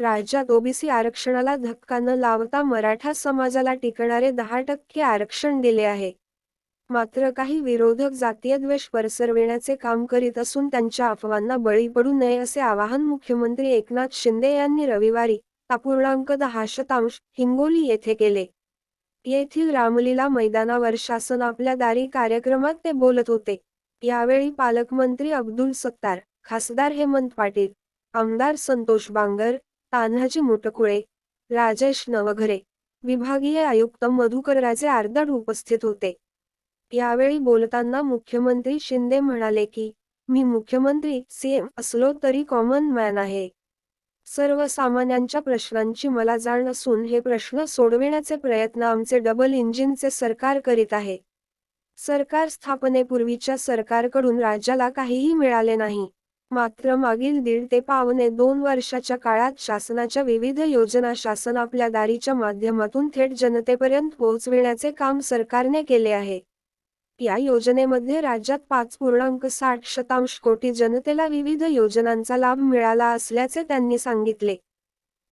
राज्यात ओबीसी आरक्षणाला धक्का न लावता मराठा समाजाला टिकणारे 10% आरक्षण दिले आहे. मात्र काही विरोधक जातीय द्वेष पसरविण्याचे काम करीत असून त्यांच्या अफवांना बळी पडू नये असे आवाहन मुख्यमंत्री एकनाथ शिंदे यांनी रविवारी .10 हिंगोली येथे केले. येथील रामलीला मैदानावर शासन आपल्या दारी कार्यक्रमात ते बोलत होते. यावेळी पालकमंत्री अब्दुल सत्तार, खासदार हेमंत पाटील, आमदार संतोष बांगर, तान्हाजी मुटकुळे, राजेश नवघरे, विभागीय आयुक्त मधुकरराजे आर्दड उपस्थित होते. यावेळी बोलताना मुख्यमंत्री शिंदे म्हणाले की, मी मुख्यमंत्री सीएम असलो तरी कॉमन मॅन आहे. सर्वसामान्यांच्या प्रश्नांची मला जाण असून हे प्रश्न सोडविण्याचे प्रयत्न आमचे डबल इंजिनचे सरकार करीत आहे. सरकार स्थापनेपूर्वीच्या सरकारकडून राज्याला काहीही मिळाले नाही. मात्र मागील 1.5 ते पावणे 2 वर्षाच्या काळात शासनाच्या विविध योजना शासन आपल्या दारीच्या माध्यमातून थेट जनतेपर्यंत पोहोचविण्याचे काम सरकारने केले आहे. या योजनेमध्ये राज्यात 5.60 कोटी जनतेला विविध योजनांचा लाभ मिळाला असल्याचे त्यांनी सांगितले.